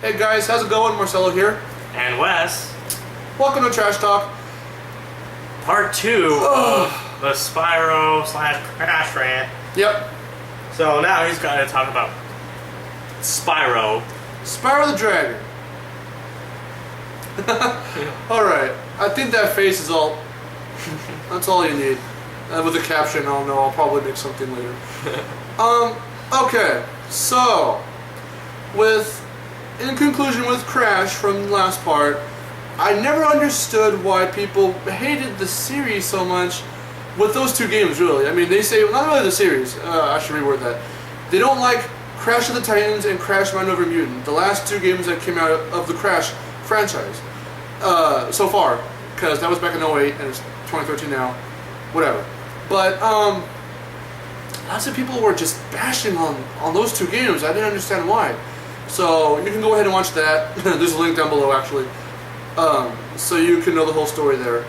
Hey guys, how's it going? Marcelo here. And Wes. Welcome to Trash Talk. Part 2 of the Spyro / Crash Rant. Yep. So now he's got to talk about Spyro. Spyro the Dragon. Alright, I think that face is all... That's all you need. With the caption, I don't know, I'll probably make something later. Okay, so... In conclusion with Crash from the last part, I never understood why people hated the series so much with those two games, really. I mean, they say, not really the series, I should reword that. They don't like Crash of the Titans and Crash Bandicoot Mutant, the last two games that came out of the Crash franchise so far, because that was back in 08 and it's 2013 now, whatever. But lots of people were just bashing on those two games. I didn't understand why. So you can go ahead and watch that. There's a link down below, actually. So you can know the whole story there.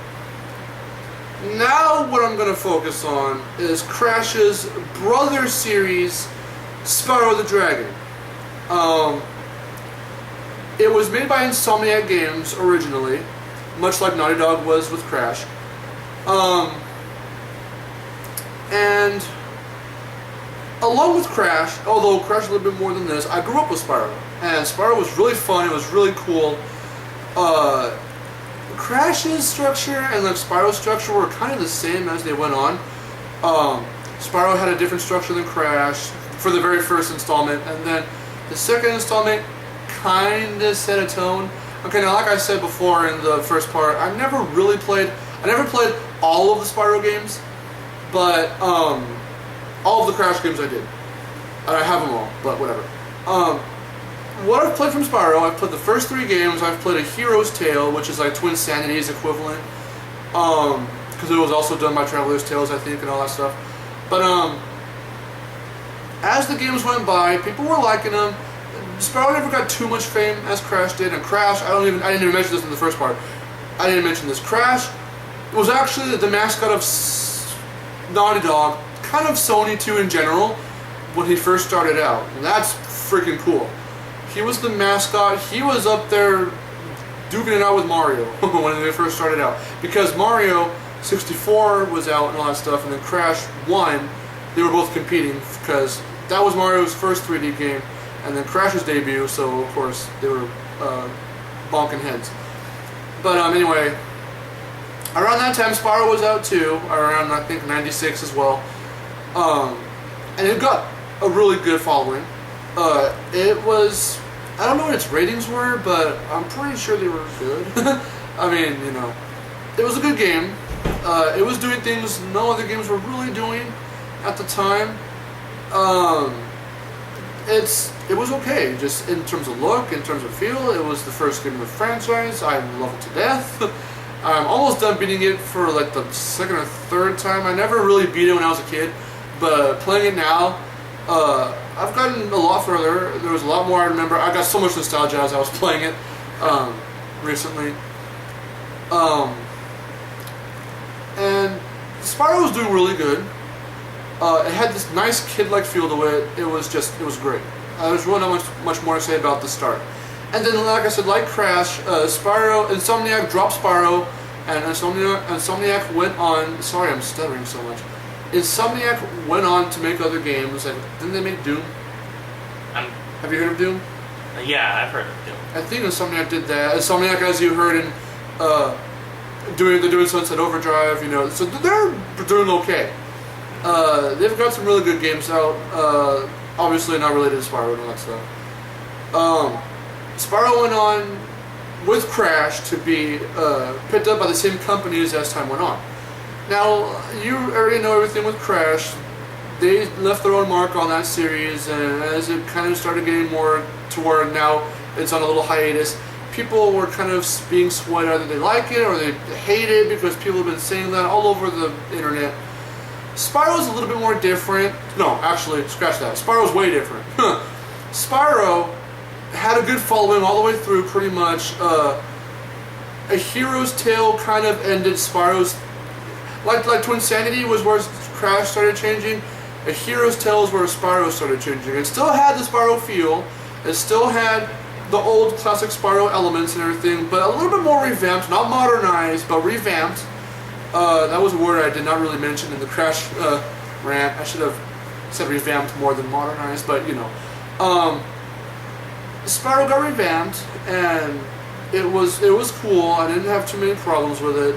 Now what I'm going to focus on is Crash's brother series, Spyro the Dragon. It was made by Insomniac Games originally, much like Naughty Dog was with Crash. And along with Crash, although Crash a little bit more than this, I grew up with Spyro. And Spyro was really fun, it was really cool. Crash's structure and like Spyro's structure were kind of the same as they went on. Spyro had a different structure than Crash for the very first installment, and then the second installment kind of set a tone. Okay, now like I said before in the first part, I never played all of the Spyro games, but all of the Crash games I did. I have them all, but whatever. What I've played from Spyro, I've played the first 3 games. I've played A Hero's Tale, which is like Twin Sanity's equivalent, because it was also done by Traveler's Tales, I think, and all that stuff. But as the games went by, people were liking them. Spyro never got too much fame as Crash did, and Crash, I didn't even mention this in the first part. I didn't mention this. Crash was actually the mascot of Naughty Dog, kind of Sony too in general, when he first started out. And that's freaking cool. He was the mascot. He was up there duking it out with Mario when they first started out. Because Mario 64 was out and all that stuff, and then Crash 1, they were both competing because that was Mario's first 3D game, and then Crash's debut, so of course they were bonking heads. But anyway, around that time Spyro was out too, around I think 96 as well. And it got a really good following. It was, I don't know what its ratings were, but I'm pretty sure they were good. I mean, you know, it was a good game. It was doing things no other games were really doing at the time. It was okay, just in terms of look, in terms of feel. It was the first game of the franchise. I love it to death. I'm almost done beating it for like the second or third time. I never really beat it when I was a kid, but playing it now, I've gotten a lot further. There was a lot more I remember. I got so much nostalgia as I was playing it recently. And Spyro was doing really good. It had this nice kid-like feel to it. It was great. There's really not much more to say about the start. And then, like I said, like Crash, Insomniac dropped Spyro, and Insomniac went on. Sorry, I'm stuttering so much. Insomniac went on to make other games. Like, didn't they make Doom? Have you heard of Doom? Yeah, I've heard of Doom. I think Insomniac did that. Insomniac, as you heard, in they're doing Sunset Overdrive. You know, so they're doing okay. They've got some really good games out. Obviously, not related to Spyro and all that stuff. Spyro went on with Crash to be picked up by the same companies as time went on. Now, you already know everything with Crash. They left their own mark on that series, and as it kind of started getting more to where now it's on a little hiatus, people were kind of being swayed. Either they like it or they hate it, because people have been saying that all over the internet. Spyro's a little bit more different. No, actually, scratch that. Spyro's way different. Spyro had a good following all the way through, pretty much. A Hero's Tale kind of ended Spyro's... Like Twin Sanity was where Crash started changing. A Hero's Tale is where Spyro started changing. It still had the Spyro feel. It still had the old classic Spyro elements and everything, but a little bit more revamped, not modernized, but revamped. That was a word I did not really mention in the Crash rant. I should have said revamped more than modernized, but you know. Spyro got revamped, and it was cool. I didn't have too many problems with it.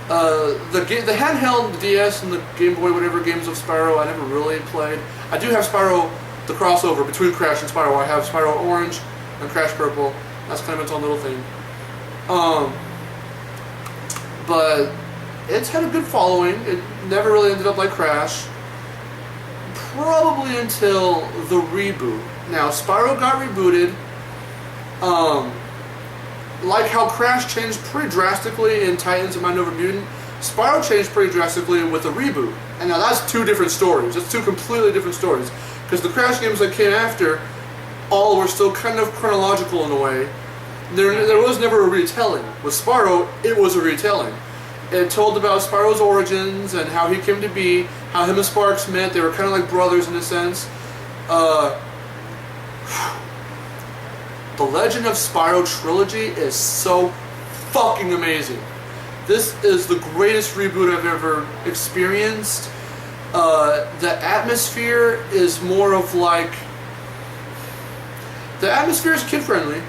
The handheld, the DS and the Game Boy, whatever games of Spyro, I never really played. I do have Spyro, the crossover between Crash and Spyro. I have Spyro Orange and Crash Purple. That's kind of its own little thing. But it's had a good following. It never really ended up like Crash. Probably until the reboot. Now, Spyro got rebooted. Like how Crash changed pretty drastically in Titans and Mind Over Mutant, Spyro changed pretty drastically with the reboot. And now that's two different stories. It's two completely different stories. Because the Crash games that came after all were still kind of chronological in a way. There was never a retelling. With Spyro, it was a retelling. It told about Spyro's origins and how he came to be, how him and Sparks met. They were kind of like brothers in a sense. The Legend of Spyro trilogy is so fucking amazing. This is the greatest reboot I've ever experienced. The atmosphere is more of like... The atmosphere is kid-friendly,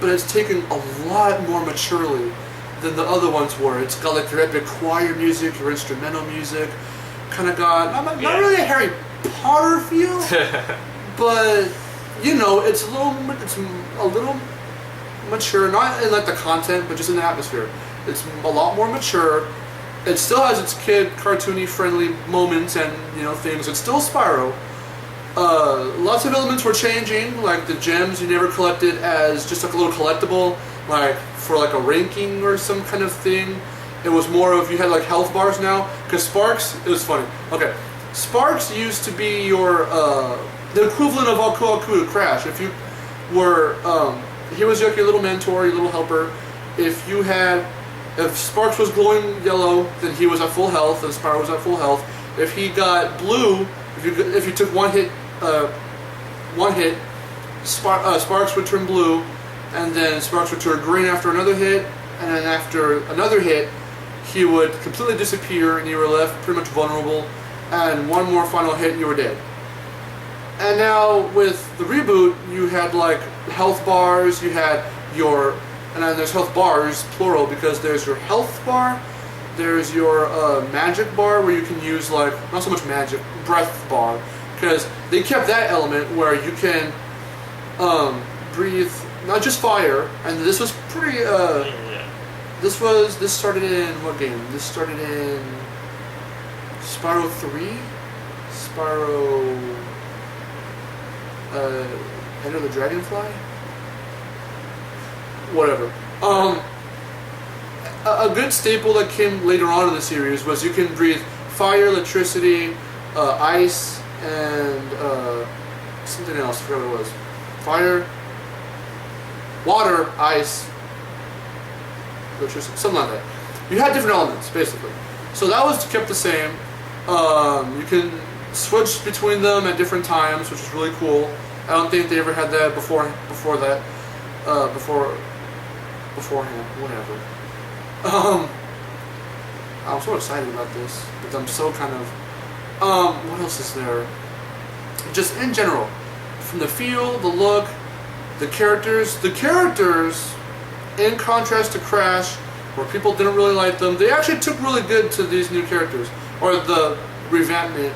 but it's taken a lot more maturely than the other ones were. It's got like your epic choir music, your instrumental music. Kind of got... Not really a Harry Potter feel, but... You know, it's a little mature, not in like the content, but just in the atmosphere. It's a lot more mature. It still has its kid cartoony friendly moments and things. It's still Spyro. Lots of elements were changing, like the gems you never collected as just like a little collectible, like for like a ranking or some kind of thing. It was more of you had like health bars now. Because Sparks, it was funny. Okay, Sparks used to be your the equivalent of Aku Aku to Crash. If you were, he was like your little mentor, your little helper. If Sparks was glowing yellow, then he was at full health, and Spyro was at full health. If he got blue, if you took one hit, Sparks would turn blue, and then Sparks would turn green after another hit, and then after another hit, he would completely disappear, and you were left pretty much vulnerable. And one more final hit, and you were dead. And now with the reboot, you had like health bars, you had your, and then there's health bars, plural, because there's your health bar, there's your magic bar where you can use like, not so much magic, breath bar, because they kept that element where you can breathe not just fire, and this was pretty, this started in what game? This started in Spyro 3? Spyro... Enter the Dragonfly? Whatever. A good staple that came later on in the series was you can breathe fire, electricity, ice, and something else. I forgot what it was. Fire, water, ice, electricity, something like that. You had different elements, basically. So that was kept the same. You can switch between them at different times, which is really cool. I don't think they ever had that beforehand, whatever. I'm so excited about this, but I'm so kind of, what else is there? Just in general, from the feel, the look, the characters, in contrast to Crash, where people didn't really like them, they actually took really good to these new characters, or the revamped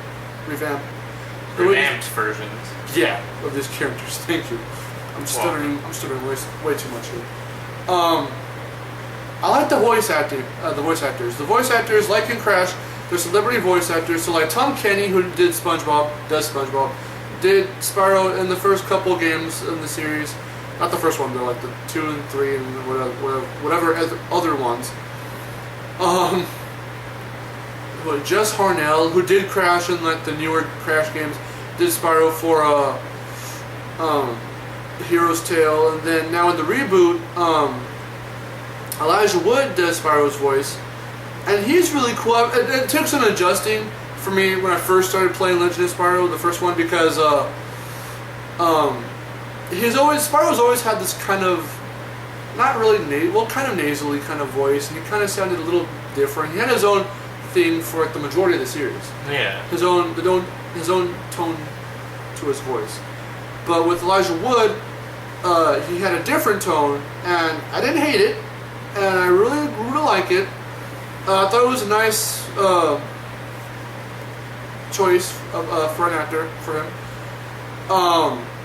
versions. Yeah, of these characters. Thank you. I'm stuttering way too much here. I like the voice acting. The voice actors, like in Crash, they're celebrity voice actors. So like Tom Kenny, who did SpongeBob, did Spyro in the first couple games in the series. Not the first one though, like the 2 and 3 and whatever other ones. Jess Harnell, who did Crash in like the newer Crash games, did Spyro for Hero's Tale, and then now in the reboot, Elijah Wood does Spyro's voice, and he's really cool. It took some adjusting for me when I first started playing Legend of Spyro, the first one, because Spyro's always had this kind of, not really kind of nasally kind of voice, and he kind of sounded a little different. He had his own thing for like the majority of the series. Yeah. His own tone to his voice. But with Elijah Wood, he had a different tone, and I didn't hate it, and I really grew to like it. I thought it was a nice choice for an actor for him.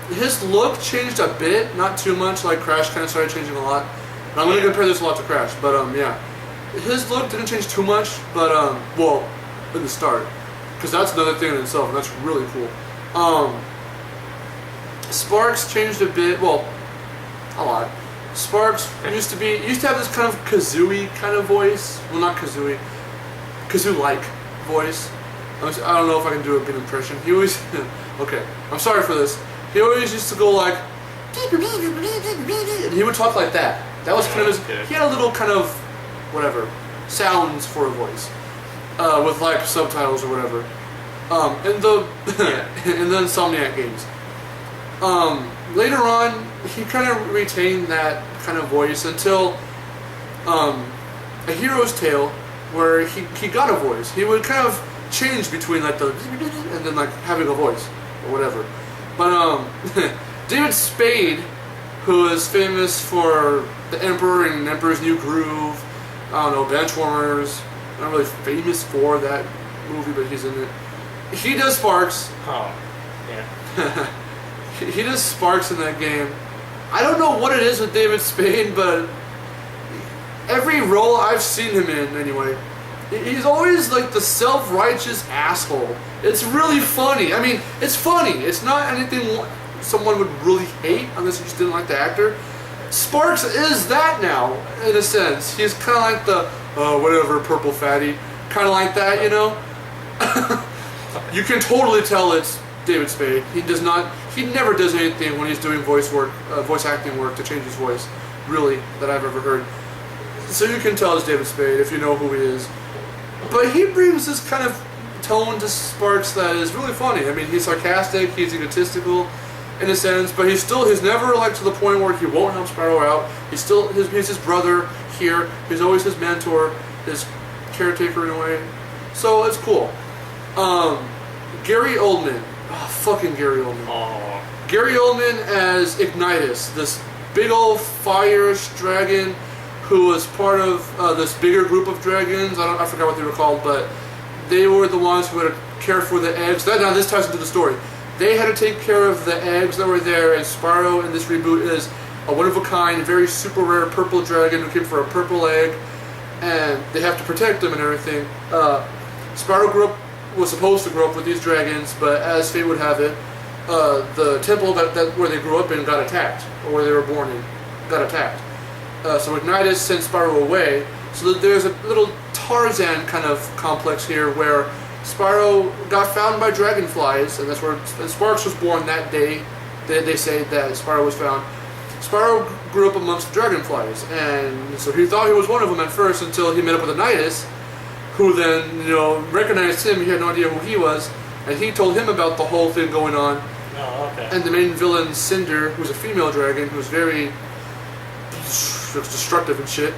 His look changed a bit, not too much. Like Crash kind of started changing a lot. And I'm going to compare this a lot to Crash, but yeah, his look didn't change too much. But well, in the start, because that's another thing in itself, and that's really cool. Sparks changed a bit. Well, a lot. Sparks used to have this kind of kazooie kind of voice. Well, not kazooie, kazoo-like voice. I don't know if I can do a good impression. He always, okay, I'm sorry for this. He always used to go like, and he would talk like that. That was kind of his, he had a little kind of, whatever, sounds for a voice, with like subtitles or whatever. In the Insomniac games. Later on, he kind of retained that kind of voice until A Hero's Tale, where he got a voice. He would kind of change between like the and then like having a voice or whatever. But David Spade, who is famous for The Emperor and Emperor's New Groove, I don't know, Benchwarmers, not really famous for that movie, but he's in it. He does Sparks. Oh, yeah. He does Sparks in that game. I don't know what it is with David Spade, but every role I've seen him in, anyway, he's always like the self-righteous asshole. It's really funny. I mean, it's funny. It's not anything someone would really hate unless you just didn't like the actor. Sparks is that now, in a sense. He's kind of like the, whatever, purple fatty. Kind of like that, you know? You can totally tell it's David Spade. He never does anything when he's doing voice acting work to change his voice, really, that I've ever heard. So you can tell it's David Spade if you know who he is. But he brings this kind of tone to Sparks that is really funny. I mean, he's sarcastic, he's egotistical in a sense, but he's never like to the point where he won't help Spyro out. He's his brother here. He's always his mentor, his caretaker in a way. So it's cool. Gary Oldman. Oh, fucking Gary Oldman. Oh. Gary Oldman as Ignitus, this big old fire dragon who was part of this bigger group of dragons. I forgot what they were called, but they were the ones who had to care for the eggs. Now this ties into the story. They had to take care of the eggs that were there, and Spyro in this reboot is a one-of-a-kind, very super rare purple dragon who came for a purple egg, and they have to protect them and everything. Spyro was supposed to grow up with these dragons, but as fate would have it, the temple where they grew up in got attacked, or where they were born in, got attacked. So Ignitus sent Spyro away. So there's a little Tarzan kind of complex here where Spyro got found by dragonflies, and that's where Sparks was born that day. They say that Spyro was found. Spyro grew up amongst dragonflies, and so he thought he was one of them at first until he met up with Ignitus, who then, recognized him. He had no idea who he was, and he told him about the whole thing going on. Oh, okay. And the main villain, Cinder, who's a female dragon, who's very destructive and shit.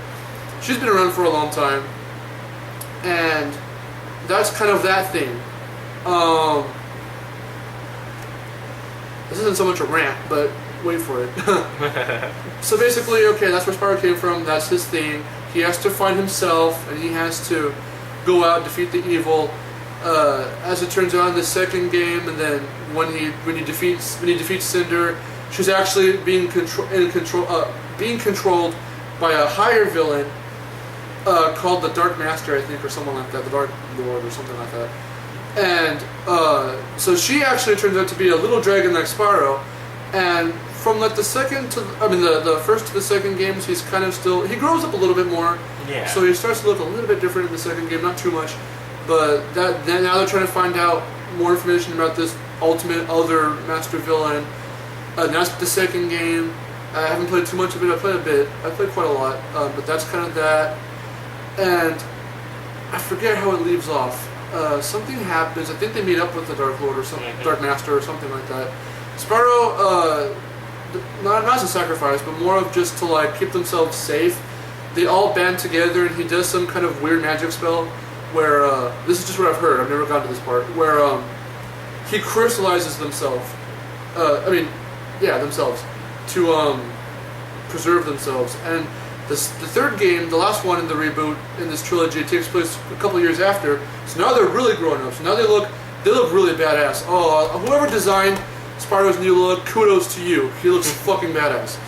She's been around for a long time, and that's kind of that thing. This isn't so much a rant, but wait for it. So basically, okay, that's where Spyro came from. That's his thing. He has to find himself, and he has to go out and defeat the evil. As it turns out in the second game, and then when he defeats Cinder, she's actually being controlled by a higher villain called the Dark Master, I think, or someone like that, the Dark Lord or something like that. And so she actually turns out to be a little dragon like Spyro. And from like the first to the second games, he's kind of he grows up a little bit more. Yeah. So he starts to look a little bit different in the second game, not too much. But then now they're trying to find out more information about this ultimate other master villain. And that's the second game. I haven't played too much of it. I played a bit. I played quite a lot. But that's kind of that. And I forget how it leaves off. Something happens. I think they meet up with the Dark Lord or something, Dark Master or something like that. Spyro not as a sacrifice, but more of just to like keep themselves safe. They all band together, and he does some kind of weird magic spell where this is just what I've heard. I've never gotten to this part where he crystallizes themselves. Themselves to preserve themselves. And the third game, the last one in the reboot in this trilogy, takes place a couple years after. So now they're really grown up. So now they look really badass. Oh, whoever designed Spyro's new look, kudos to you. He looks fucking badass.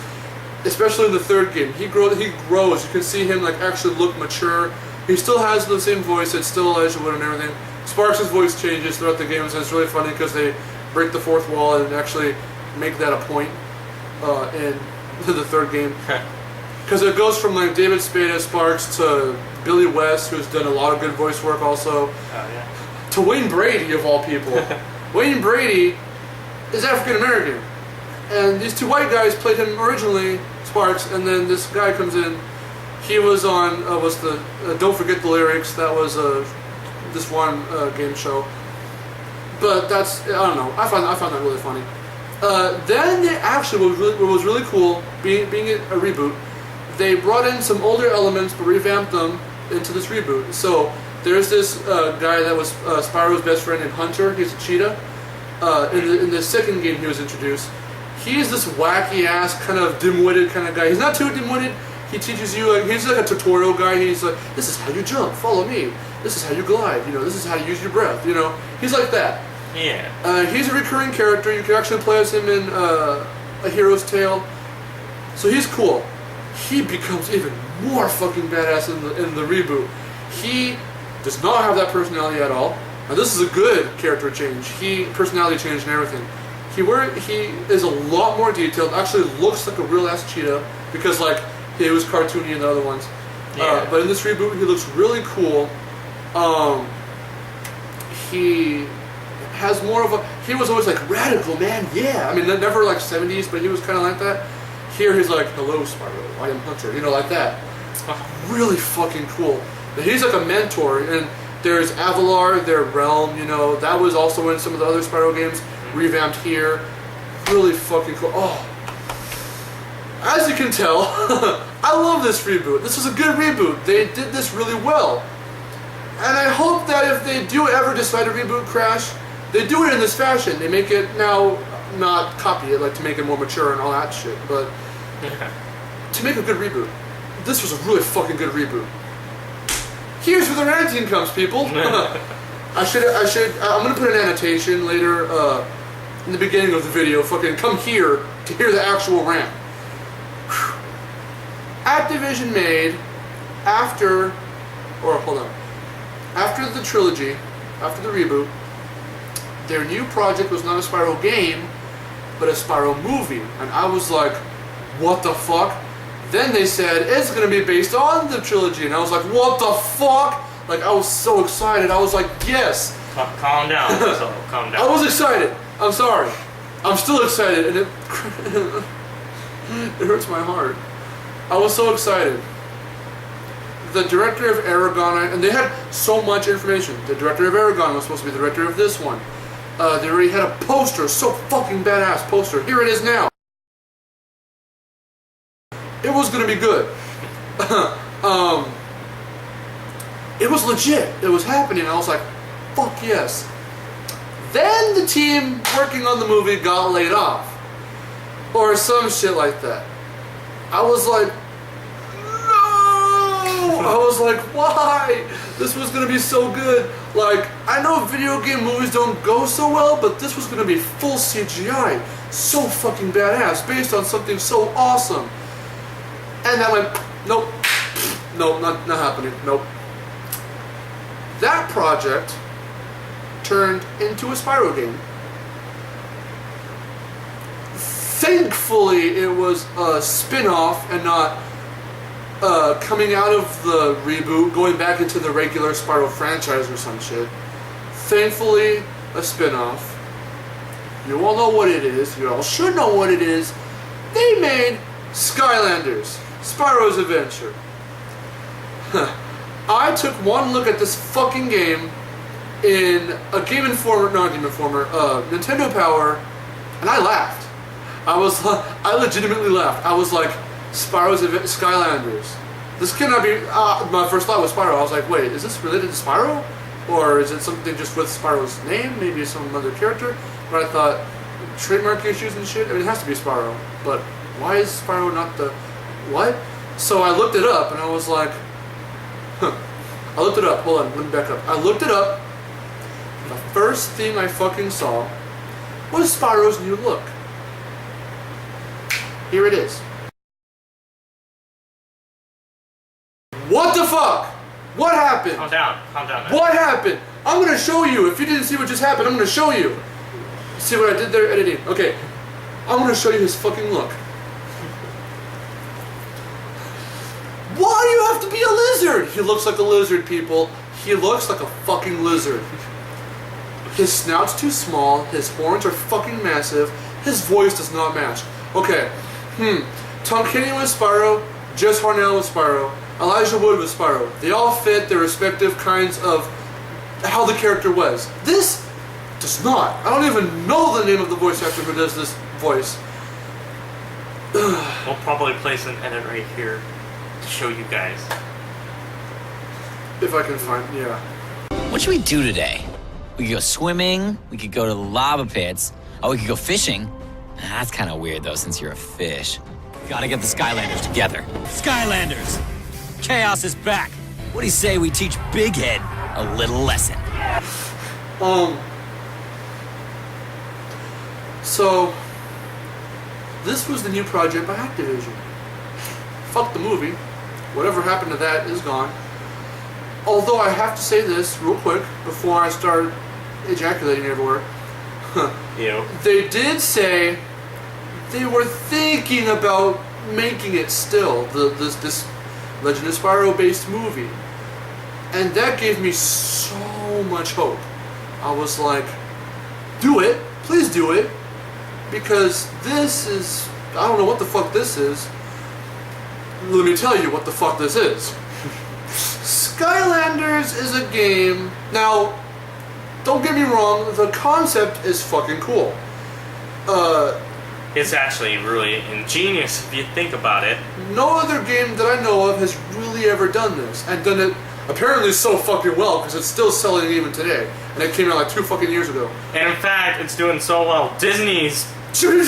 Especially in the third game, he grows. You can see him like actually look mature. He still has the same voice. It's still Elijah Wood and everything. Sparks' voice changes throughout the game, so it's really funny because they break the fourth wall and actually make that a point in the third game. Because it goes from like David Spade as Sparks to Billy West, who's done a lot of good voice work also, to Wayne Brady of all people. Wayne Brady is African American, and these two white guys played him originally, Sparks, and then this guy comes in. He was on Don't Forget the Lyrics. That was this one game show. But that's, I don't know. I found that really funny. Then they actually, what was really cool, being a reboot, they brought in some older elements but revamped them into this reboot. So there's this guy that was Spyro's best friend named Hunter. He's a cheetah. In the second game he was introduced. He's this wacky ass kind of dim-witted kind of guy. He's not too dim-witted. He teaches you, he's like a tutorial guy. He's like, this is how you jump, follow me. This is how you glide, this is how you use your breath, He's like that. Yeah. He's a recurring character. You can actually play as him in A Hero's Tale. So he's cool. He becomes even more fucking badass in the reboot. He does not have that personality at all. Now this is a good character change. Personality change and everything. He is a lot more detailed. Actually looks like a real ass cheetah because like he was cartoony in the other ones. Yeah. But in this reboot he looks really cool. He has more of a. He was always like radical man. Yeah. I mean never like 70s, but he was kind of like that. Here he's like, hello Spyro, I am Hunter. Like that. Really fucking cool. But he's like a mentor, and there's Avalar, their realm, that was also in some of the other Spyro games, revamped here. Really fucking cool. Oh. As you can tell, I love this reboot. This is a good reboot. They did this really well. And I hope that if they do ever decide to reboot Crash, they do it in this fashion. They make it now, not copy it, like to make it more mature and all that shit, but to make a good reboot. This was a really fucking good reboot. Here's where the ranting comes, people. I'm gonna put an annotation later in the beginning of the video. Fucking come here to hear the actual rant. Activision made after the trilogy, after the reboot, their new project was not a Spyro game, but a Spyro movie, and I was like, what the fuck? Then they said, it's going to be based on the trilogy. And I was like, what the fuck? Like, I was so excited. I was like, yes. Calm down, Marcelo. Calm down. I was excited. I'm sorry. I'm still excited. And it hurts my heart. I was so excited. The director of Aragon, and they had so much information. The director of Aragon was supposed to be the director of this one. They already had a poster, so fucking badass poster. Here it is now. It was gonna be good. It was legit. It was happening. I was like, fuck yes. Then the team working on the movie got laid off. Or some shit like that. I was like, no! I was like, why? This was gonna be so good. Like, I know video game movies don't go so well, but this was gonna be full CGI. So fucking badass, based on something so awesome. And I went, nope, nope, not happening, nope. That project turned into a Spyro game. Thankfully, it was a spin-off and not coming out of the reboot, going back into the regular Spyro franchise or some shit. Thankfully, a spin-off. You all know what it is. You all should know what it is. They made Skylanders. Spyro's Adventure. I took one look at this fucking game in a Nintendo Power, and I laughed. I legitimately laughed. I was like, Spyro's Skylanders. This cannot be. My first thought was Spyro. I was like, wait, is this related to Spyro, or is it something just with Spyro's name? Maybe some other character. But I thought trademark issues and shit. I mean, it has to be Spyro. But why is Spyro not the what? So I looked it up and I was like, huh. I looked it up. Hold on, let me back up. I looked it up. The first thing I fucking saw was Spyro's new look. Here it is. What the fuck? What happened? Calm down, man. What happened? I'm gonna show you. If you didn't see what just happened, I'm gonna show you. See what I did there, editing. Okay, I'm gonna show you his fucking look. Why do you have to be a lizard? He looks like a lizard, people. He looks like a fucking lizard. His snout's too small, his horns are fucking massive, his voice does not match. Okay, Tom Kenny was Spyro, Jess Harnell was Spyro, Elijah Wood was Spyro. They all fit their respective kinds of how the character was. This does not. I don't even know the name of the voice actor who does this voice. We'll probably place an edit right here to show you guys. If I can find, yeah. What should we do today? We could go swimming, we could go to the lava pits, or we could go fishing. That's kind of weird though, since you're a fish. Gotta get the Skylanders together. Skylanders! Chaos is back. What do you say we teach Big Head a little lesson? So, this was the new project by Activision. Fuck the movie. Whatever happened to that is gone. Although I have to say this real quick before I start ejaculating everywhere. Ew. They did say they were thinking about making it still, this Legend of Spyro based movie. And that gave me so much hope. I was like, do it, please do it. Because this is, I don't know what the fuck this is. Let me tell you what the fuck this is. Skylanders is a game. Now, don't get me wrong, the concept is fucking cool. It's actually really ingenious if you think about it. No other game that I know of has really ever done this, and done it apparently so fucking well, because it's still selling even today. And it came out like 2 fucking years ago. And in fact, it's doing so well. Disney's... We're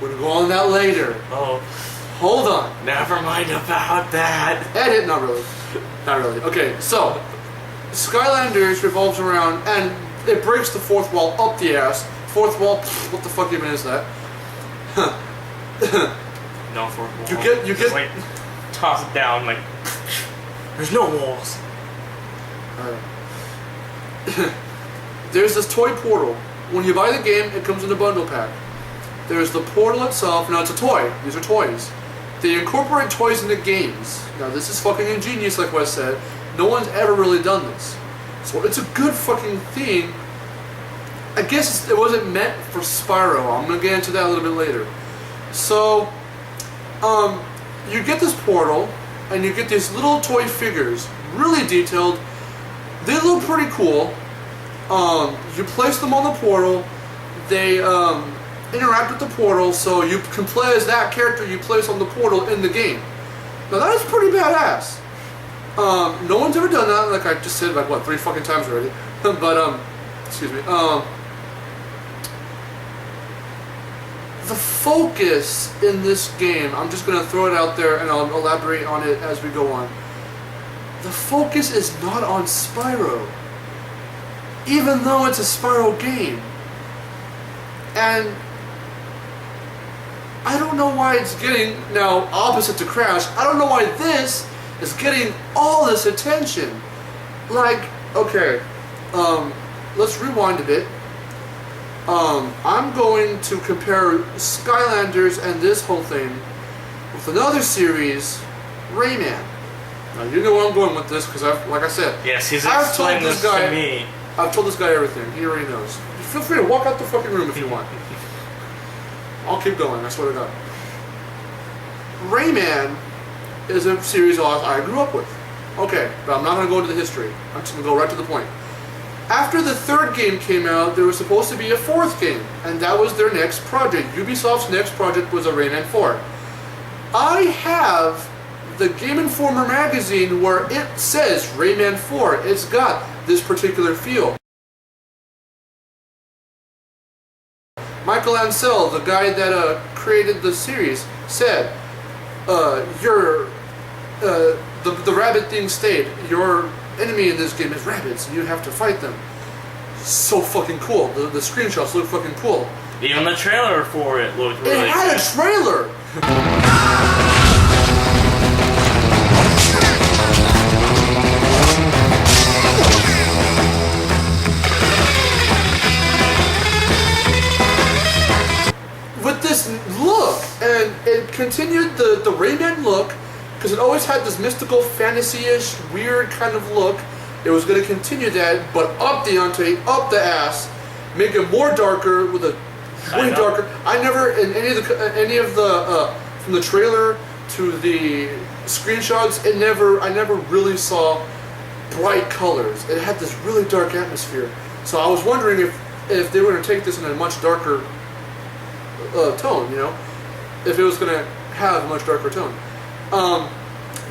gonna go on that later. Oh. Hold on. Never mind about that. Edit? Not really. Not really. Okay, so Skylanders revolves around, and it breaks the fourth wall up the ass. Fourth wall, what the fuck even is that? No fourth wall. You get Just, like, toss it down, like, there's no walls. There's this toy portal. When you buy the game, it comes in a bundle pack. There's the portal itself. Now, it's a toy. These are toys. They incorporate toys into games. Now, this is fucking ingenious, like Wes said. No one's ever really done this. So it's a good fucking thing. I guess it wasn't meant for Spyro. I'm going to get into that a little bit later. So, you get this portal, and you get these little toy figures. Really detailed. They look pretty cool. You place them on the portal. They, interact with the portal, so you can play as that character you place on the portal in the game. Now that is pretty badass. No one's ever done that, like I just said, like what, 3 fucking times already. But excuse me. The focus in this game, I'm just gonna throw it out there and I'll elaborate on it as we go on. The focus is not on Spyro, even though it's a Spyro game. And I don't know why it's getting, now opposite to Crash, I don't know why this is getting all this attention. Like, okay, let's rewind a bit. I'm going to compare Skylanders and this whole thing with another series, Rayman. Now you know where I'm going with this because like I said, yes, he's explained this to me. I've told this guy everything. He already knows. Feel free to walk out the fucking room if you want. I'll keep going, I swear to God. Rayman is a series I grew up with. Okay, but I'm not going to go into the history. I'm just going to go right to the point. After the third game came out, there was supposed to be a fourth game, and that was their next project. Ubisoft's next project was a Rayman 4. I have the Game Informer magazine where it says Rayman 4. It's got this particular feel. Michael Ansel, the guy that created the series, said, the rabbit thing stayed. Your enemy in this game is rabbits, and you have to fight them. So fucking cool. The screenshots look fucking cool. Even the trailer for it looked really cool. It had a trailer! With this look, and it continued the Rayman look, because it always had this mystical, fantasy-ish, weird kind of look. It was going to continue that, but up the ante, up the ass, make it more darker with a way darker. I never in any of the from the trailer to the screenshots, I never really saw bright colors. It had this really dark atmosphere. So I was wondering if they were going to take this in a much darker tone, you know, if it was going to have a much darker tone.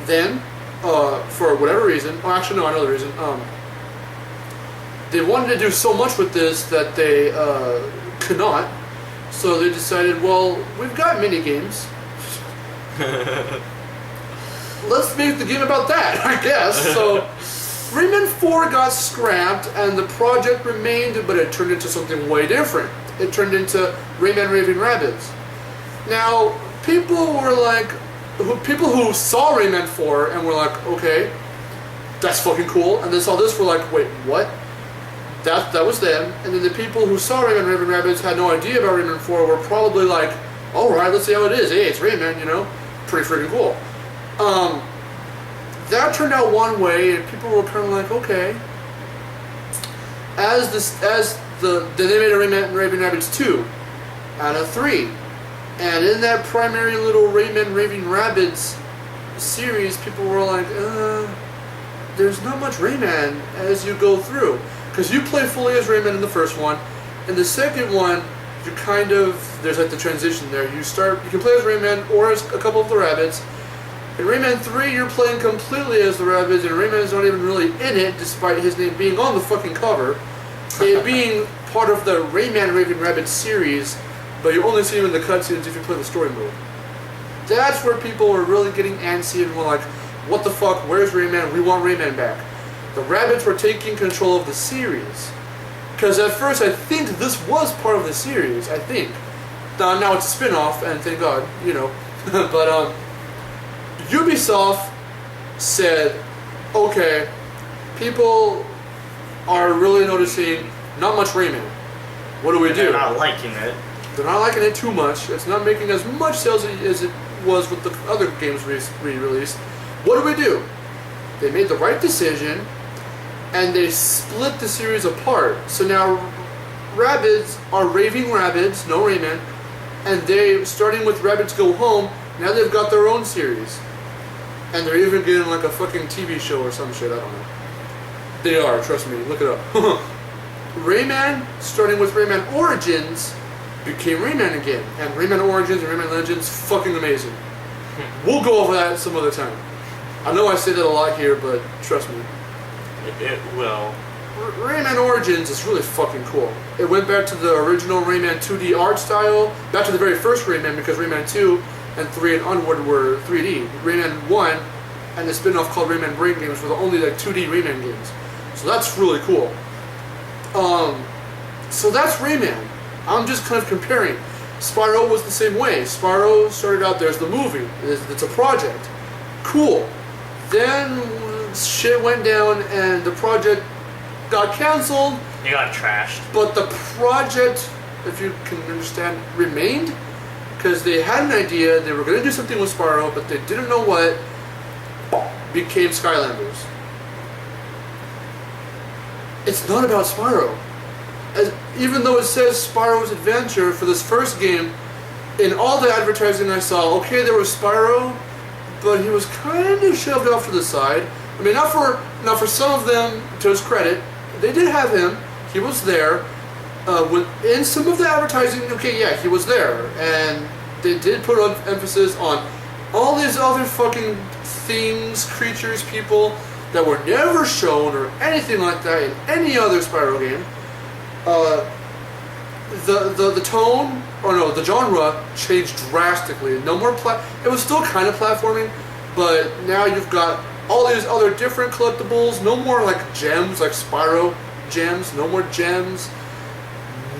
Then, for whatever reason, oh, actually no, I know the reason, they wanted to do so much with this that they could not, so they decided, well, we've got mini games. Let's make the game about that, I guess. So, Rayman 4 got scrapped, and the project remained, but it turned into something way different. It turned into Rayman Raving Rabbids. Now, people who saw Rayman 4 and were like, okay, that's fucking cool, and they saw this were like, wait, what? That was them. And then the people who saw Rayman Raving Rabbids had no idea about Rayman 4 were probably like, alright, let's see how it is. Hey, it's Rayman, you know? Pretty freaking cool. That turned out one way, and people were kind of like, okay. Then they made a Rayman Raving Rabbids 2 out of 3. And in that primary little Rayman Raving Rabbids series, people were like, there's not much Rayman as you go through. Because you play fully as Rayman in the first one. In the second one, you kind of, there's like the transition there. You can play as Rayman or as a couple of the rabbits. In Rayman 3, you're playing completely as the rabbits, and Rayman's not even really in it, despite his name being on the fucking cover. It being part of the Rayman Raving Rabbids series, but you only see him in the cutscenes if you play the story mode. That's where people were really getting antsy and were like, what the fuck, where's Rayman? We want Rayman back. The rabbits were taking control of the series. Because at first I think this was part of the series, I think. Now it's a spin-off, and thank God, you know. But Ubisoft said, okay, people are really noticing not much Rayman. What do we do? They're not liking it. They're not liking it too much. It's not making as much sales as it was with the other games we released. What do? They made the right decision, and they split the series apart. So now Rabbids are Raving Rabbids, no Rayman, and they, starting with Rabbids Go Home, now they've got their own series. And they're even getting like a fucking TV show or some shit, I don't know. They are, trust me, look it up. Rayman, starting with Rayman Origins, became Rayman again. And Rayman Origins and Rayman Legends, fucking amazing. We'll go over that some other time. I know I say that a lot here, but trust me. It will. Rayman Origins is really fucking cool. It went back to the original Rayman 2D art style, back to the very first Rayman, because Rayman 2 and 3 and onward were 3D. Rayman 1 and the spin-off called Rayman Brain Games were the only like 2D Rayman games. So that's really cool. So that's Rayman. I'm just kind of comparing. Spyro was the same way. Spyro started out, there's the movie. It's a project. Cool. Then shit went down and the project got canceled. You got trashed. But the project, if you can understand, remained. Because they had an idea, they were going to do something with Spyro, but they didn't know what. Became Skylanders. It's not about Spyro. Even though it says Spyro's Adventure for this first game, in all the advertising I saw, okay, there was Spyro, but he was kind of shoved off to the side. I mean, not for some of them, to his credit, they did have him. He was there. In some of the advertising, okay, yeah, he was there. And they did put emphasis on all these other fucking things, creatures, people that were never shown or anything like that in any other Spyro game. The tone, or no, the genre changed drastically. No more it was still kind of platforming, but now you've got all these other different collectibles. No more like gems, like Spyro gems. No more gems.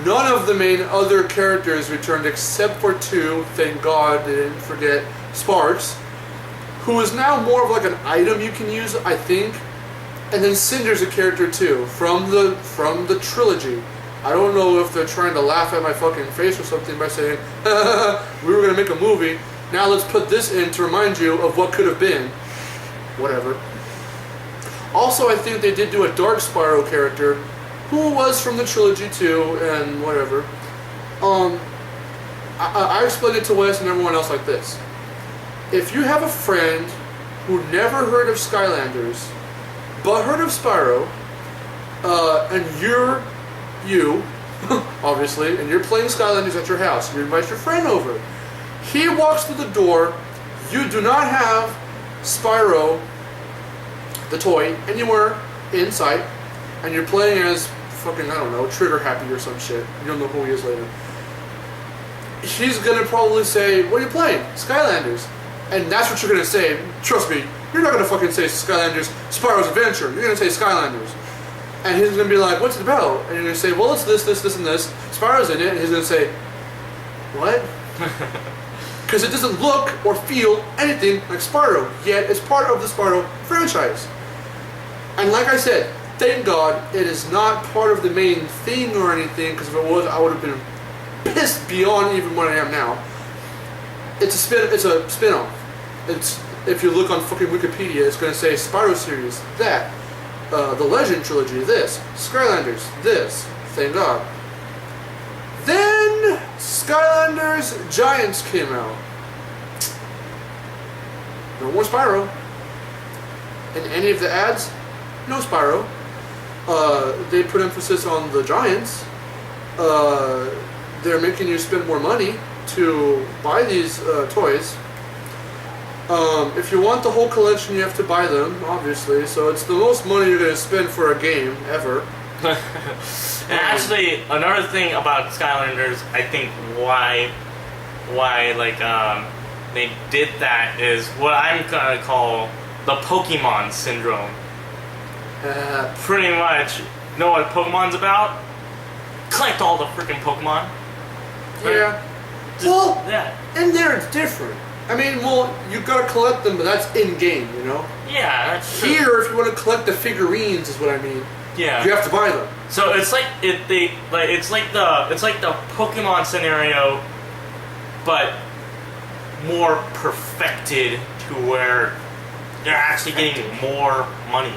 None of the main other characters returned except for 2. Thank God they didn't forget Sparks, who is now more of like an item you can use, I think. And then Cinder's a character too from the trilogy. I don't know if they're trying to laugh at my fucking face or something by saying, we were gonna make a movie. Now let's put this in to remind you of what could have been. Whatever. Also, I think they did do a Dark Spyro character who was from the trilogy too, and whatever. I explained it to Wes and everyone else like this. If you have a friend who never heard of Skylanders, but heard of Spyro, and you're you, obviously, and you're playing Skylanders at your house, you invite your friend over. He walks through the door, you do not have Spyro, the toy, anywhere in sight, and you're playing as fucking, I don't know, Trigger Happy or some shit. You'll know who he is later. He's gonna probably say, what are you playing? Skylanders. And that's what you're gonna say. Trust me, you're not gonna fucking say Skylanders, Spyro's Adventure. You're gonna say Skylanders. And he's gonna be like, what's it about? And you're gonna say, well, it's this, this, this, and this. Spyro's in it. And he's gonna say, what? Because it doesn't look or feel anything like Spyro, yet it's part of the Spyro franchise. And like I said, thank God it is not part of the main thing or anything, because if it was, I would have been pissed beyond even what I am now. It's a spin-off. It's, if you look on fucking Wikipedia, it's going to say Spyro series, that, the Legend trilogy, this, Skylanders, this, thank God. Then Skylanders Giants came out. No more Spyro. In any of the ads, no Spyro. They put emphasis on the Giants. They're making you spend more money to buy these toys. If you want the whole collection, you have to buy them, obviously. So it's the most money you're going to spend for a game ever. And actually, another thing about Skylanders, I think why like they did that is what I'm gonna call the Pokemon syndrome. Pretty much, know what Pokemon's about? Collect all the freaking Pokemon. Yeah. Just, well, yeah. in there it's different. I mean, well, you gotta collect them, but that's in-game, you know? Yeah, that's true. Here, if you want to collect the figurines, is what I mean. Yeah. You have to buy them. So it's like it's like the Pokemon scenario, but more perfected to where you're actually getting more money.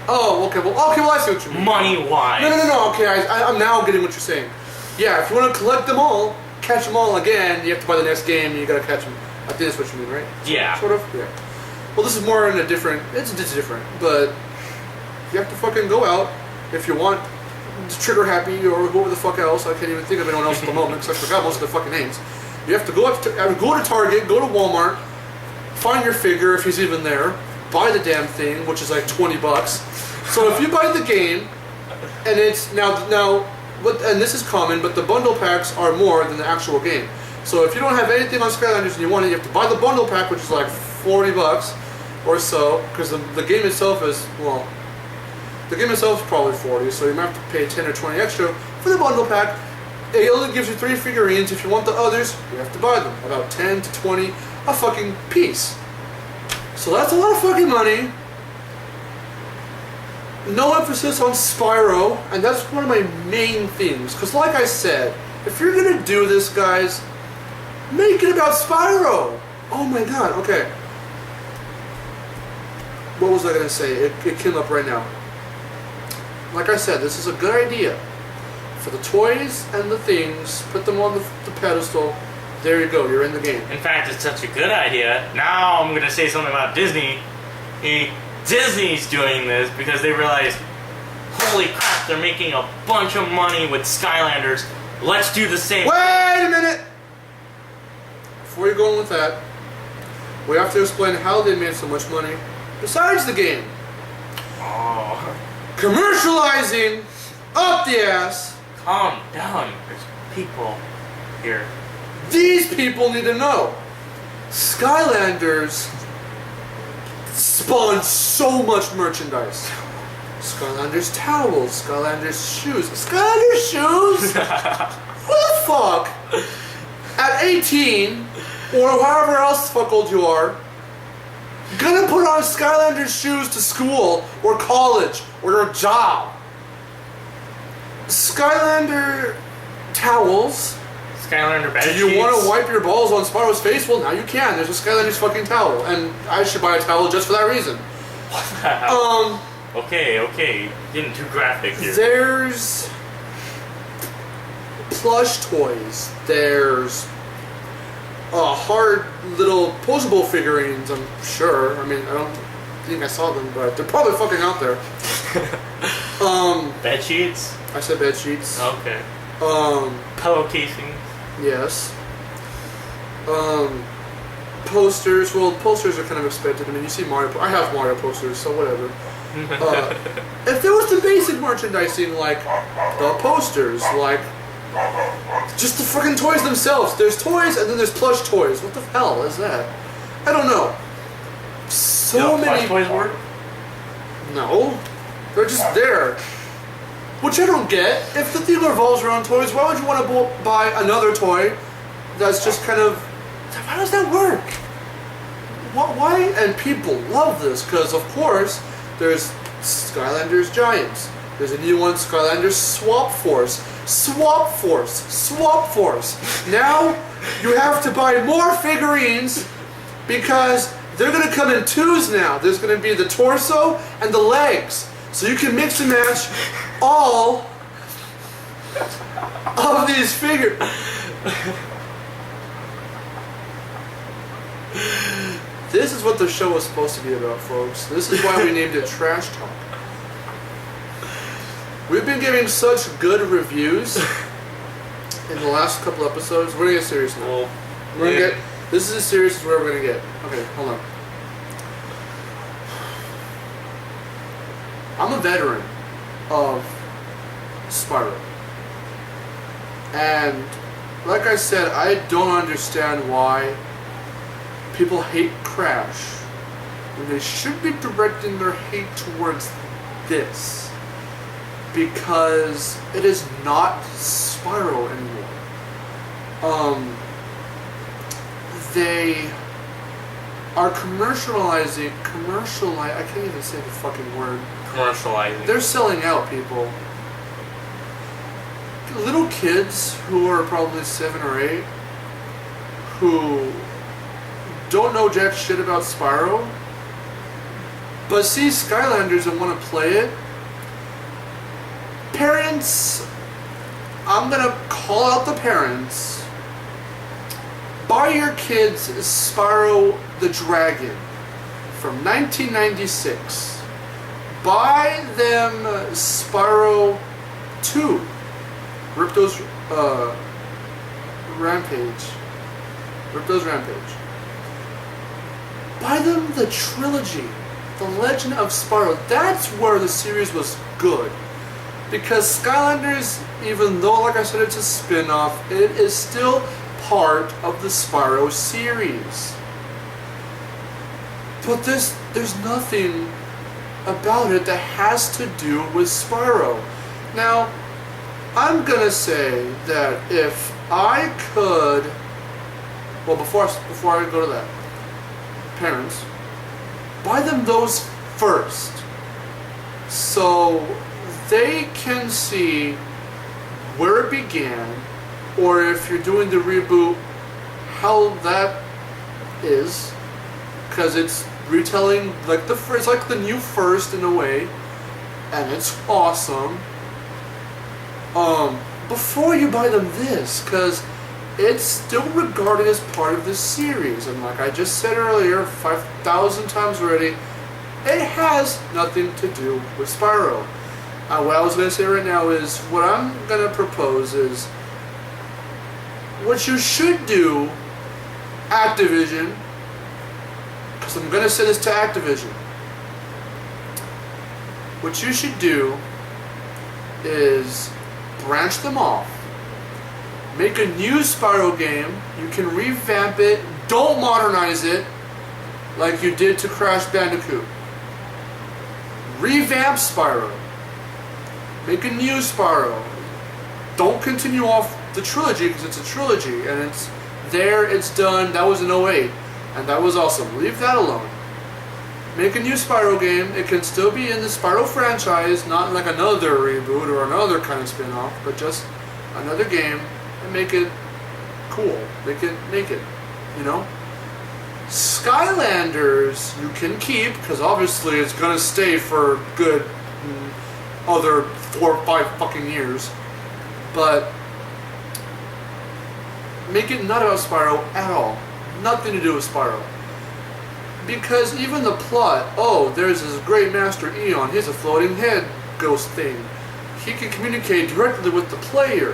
Oh, okay. Well, I see what you mean. Money-wise. No. Okay, I'm now getting what you're saying. Yeah, if you want to collect them all, catch them all again, you have to buy the next game, and you gotta catch them. I think that's what you mean, right? Yeah. Sort of. Yeah. Well, this is more in a different. It's different, but you have to fucking go out if you want. Trigger Happy or whoever the fuck else. I can't even think of anyone else at the moment because I forgot most of the fucking names. You have to go go to Target, go to Walmart, find your figure if he's even there, buy the damn thing, which is like $20. So if you buy the game, and it's now, and this is common, but the bundle packs are more than the actual game. So if you don't have anything on Skylanders and you want it, you have to buy the bundle pack, which is like $40 or so, because the game itself is, well, the game itself is probably $40, so you might have to pay 10 or 20 extra for the bundle pack. It only gives you 3 figurines. If you want the others, you have to buy them. About 10 to 20 a fucking piece. So that's a lot of fucking money. No emphasis on Spyro, and that's one of my main things. Because like I said, if you're going to do this, guys, make it about Spyro. Oh my god, okay. What was I going to say? It came up right now. Like I said, this is a good idea. For the toys and the things, put them on the pedestal. There you go, you're in the game. In fact, it's such a good idea. Now I'm going to say something about Disney. Disney's doing this because they realized holy crap, they're making a bunch of money with Skylanders. Let's do the same. Wait a minute! Before you go on with that, we have to explain how they made so much money besides the game. Oh, Commercializing up the ass. calm down. There's people here. These people need to know. Skylanders spawn so much merchandise. Skylanders towels, Skylanders shoes. Skylanders shoes? What the fuck? At 18, or however else the fuck old you are, gonna put on Skylanders shoes to school, or college, or your job. Skylander towels. Skylander bed Do you sheets. want to wipe your balls on Spyro's face? Well, now you can. There's a Skylanders fucking towel, and I should buy a towel just for that reason. Okay, getting too graphic here. There's plush toys. There's hard little posable figurines, I'm sure. I mean, I don't think I saw them, but they're probably fucking out there. Bed sheets? I said bed sheets. Okay. Pillow casing? Yes. Posters. Well, posters are kind of expected. I mean, you see Mario. I have Mario posters, so whatever. If there was the basic merchandising, like the posters, like just the fucking toys themselves. There's toys, and then there's plush toys. What the hell is that? I don't know. So many. Plush toys work? No, they're just there. Which I don't get. If the theme revolves around toys, why would you want to buy another toy that's just kind of... How does that work? Why? And people love this, because of course, there's Skylanders Giants. There's a new one, Skylanders Swap Force. Swap Force. Swap Force. Now, you have to buy more figurines, because they're going to come in twos now. There's going to be the torso and the legs. So you can mix and match all of these figures. This is what the show was supposed to be about, folks. This is why we named it Trash Talk. We've been giving such good reviews in the last couple episodes. We're gonna get serious now. Well, We're gonna get. This is as serious as we're ever gonna get. Okay, hold on. I'm a veteran of Spyro. And like I said, I don't understand why people hate Crash when they should be directing their hate towards this. Because it is not Spyro anymore. They are commercializing, I can't even say the fucking word. Commercializing. They're selling out, people. Little kids who are probably 7 or 8 who don't know jack shit about Spyro but see Skylanders and want to play it. Parents, I'm gonna call out the parents. Buy your kids Spyro the Dragon from 1996. Buy them Spyro 2. Ripto's Rampage. Ripto's Rampage. Buy them the trilogy. The Legend of Spyro. That's where the series was good. Because Skylanders, even though, like I said, it's a spin-off, it is still part of the Spyro series. But there's nothing about it that has to do with Spyro. Now, I'm gonna say that if I could, well, before I go to that, parents, buy them those first, so they can see where it began, or if you're doing the reboot, how that is, because it's retelling like it's like the new first in a way, and it's awesome. Before you buy them this, because it's still regarded as part of this series, and like I just said earlier, 5,000 times already, it has nothing to do with Spyro. what I was going to say right now is, what I'm going to propose is, what you should do, Activision, because I'm going to say this to Activision, what you should do is branch them off. Make a new Spyro game. You can revamp it. Don't modernize it like you did to Crash Bandicoot. Revamp Spyro. Make a new Spyro. Don't continue off the trilogy, because it's a trilogy and it's there, it's done. That was in '08 and that was awesome. Leave that alone. Make a new Spyro game. It can still be in the Spyro franchise, not like another reboot or another kind of spin-off, but just another game, and make it cool. Make it, you know? Skylanders you can keep, because obviously it's gonna stay for good other 4 or 5 fucking years. But make it not about Spyro at all. Nothing to do with Spyro. Because even the plot, oh, there's this great master Eon, he's a floating head ghost thing. He can communicate directly with the player.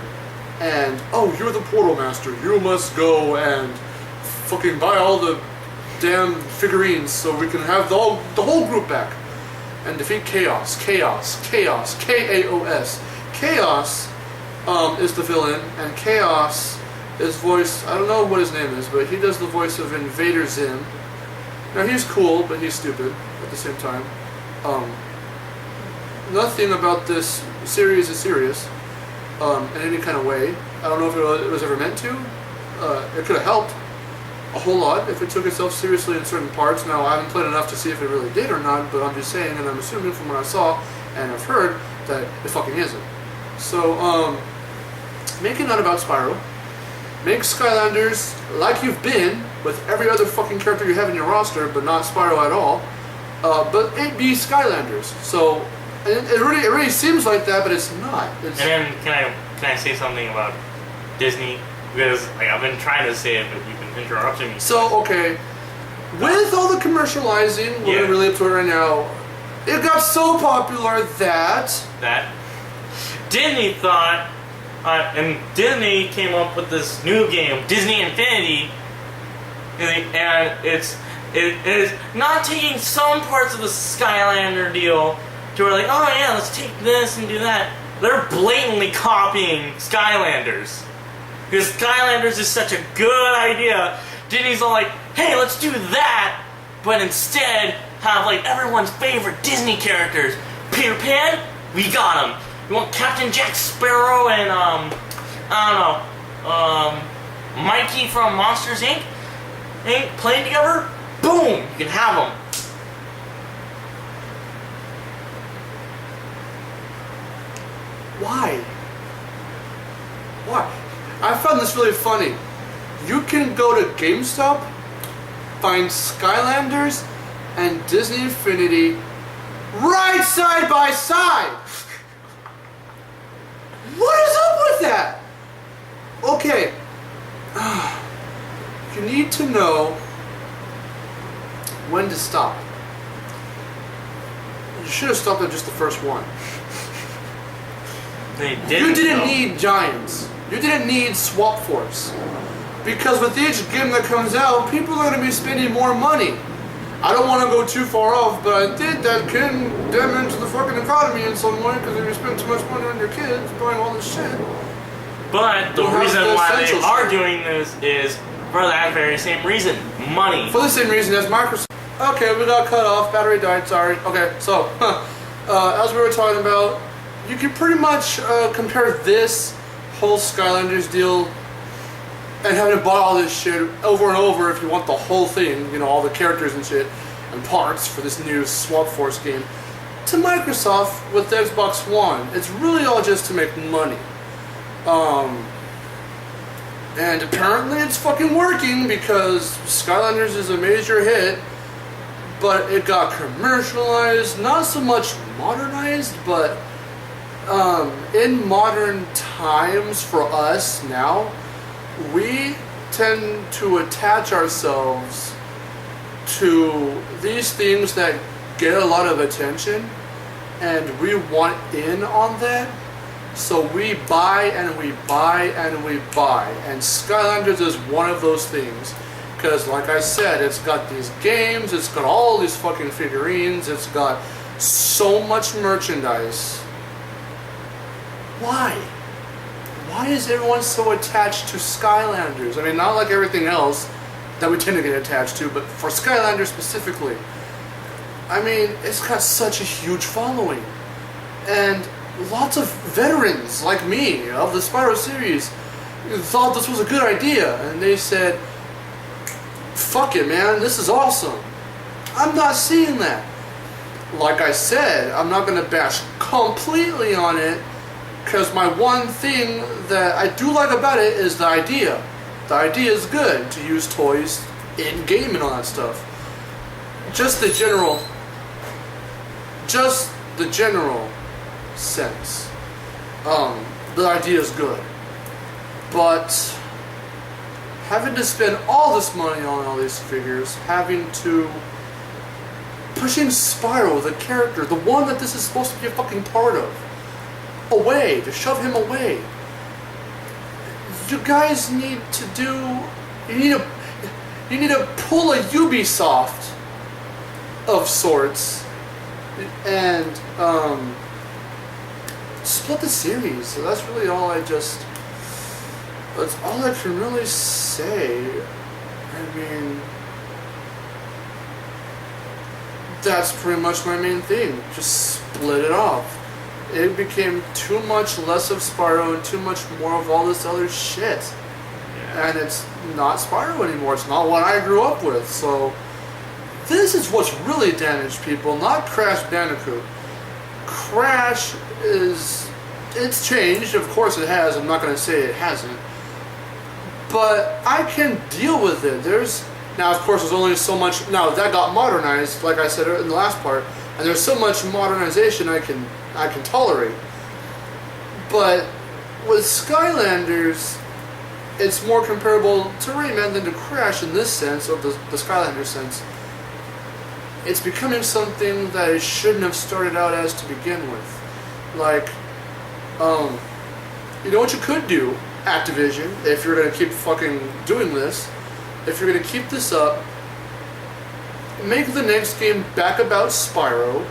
And, oh, you're the portal master, you must go and fucking buy all the damn figurines so we can have the whole group back. And defeat Chaos, Chaos, Chaos, K-A-O-S. Chaos is the villain, and Chaos is voiced, I don't know what his name is, but he does the voice of Invader Zim. Now he's cool, but he's stupid at the same time. Nothing about this series is serious in any kind of way. I don't know if it was ever meant to. It could have helped a whole lot if it took itself seriously in certain parts. Now I haven't played enough to see if it really did or not, but I'm just saying, and I'm assuming from what I saw and I've heard, that it fucking isn't. So, make it not about Spyro. Make Skylanders like you've been, with every other fucking character you have in your roster, but not Spyro at all. But it be Skylanders. So it really seems like that, but it's not. And then can I say something about Disney? Because like I've been trying to say it, but you've been interrupting me. So okay, with all the commercializing, we're really up to it right now. It got so popular that Disney thought, and Disney came up with this new game, Disney Infinity. And it is not taking some parts of the Skylander deal to where like, oh yeah, let's take this and do that. They're blatantly copying Skylanders. Because Skylanders is such a good idea. Disney's all like, hey, let's do that, but instead have like everyone's favorite Disney characters. Peter Pan, we got him. You want Captain Jack Sparrow and I don't know, Mikey from Monsters Inc. Playing together? Boom! You can have them. Why? Why? I found this really funny. You can go to GameStop, find Skylanders and Disney Infinity right side by side. What is up with that? Okay. You need to know when to stop. You should have stopped at just the first one. They didn't. You didn't need Giants. You didn't need Swap Force. Because with each game that comes out, people are going to be spending more money. I don't want to go too far off, but I think that can damage the fucking economy in some way, because if you spend too much money on your kids buying all this shit. But the reason why they are doing this is for that very same reason. Money. For the same reason as Microsoft. Okay, we got cut off. Battery died, sorry. Okay, so, as we were talking about, you can pretty much compare this whole Skylanders deal and having to buy all this shit over and over if you want the whole thing, you know, all the characters and shit and parts for this new Swap Force game, to Microsoft with the Xbox One. It's really all just to make money. And apparently it's fucking working, because Skylanders is a major hit, but it got commercialized, not so much modernized, but in modern times for us now, we tend to attach ourselves to these things that get a lot of attention and we want in on that. So we buy and we buy and we buy. And Skylanders is one of those things. Because like I said, it's got these games, it's got all these fucking figurines, it's got so much merchandise. Why? Why is everyone so attached to Skylanders? I mean, not like everything else that we tend to get attached to, but for Skylanders specifically. I mean, it's got such a huge following. And lots of veterans like me of the Spyro series thought this was a good idea. And they said, fuck it, man, this is awesome. I'm not seeing that. Like I said, I'm not going to bash completely on it, because my one thing that I do like about it is the idea. The idea is good, to use toys in-game and all that stuff. Just the general sense. The idea is good. But having to spend all this money on all these figures, pushing Spyro, the character, the one that this is supposed to be a fucking part of, away, to shove him away. You guys need to you need to pull a Ubisoft of sorts and split the series. So that's really that's all I can really say. I mean, that's pretty much my main thing. Just split it off. It became too much less of Spyro and too much more of all this other shit. Yeah. And it's not Spyro anymore. It's not what I grew up with. So this is what's really damaged people, not Crash Bandicoot. Crash it's changed. Of course it has. I'm not going to say it hasn't. But I can deal with it. Now, of course, there's only so much. Now, that got modernized, like I said in the last part, and there's so much modernization I can tolerate. But with Skylanders, it's more comparable to Rayman than to Crash in this sense, or the Skylanders sense. It's becoming something that it shouldn't have started out as to begin with. Like, you know what you could do, Activision, if you're going to keep fucking doing this, if you're going to keep this up, make the next game back about Spyro,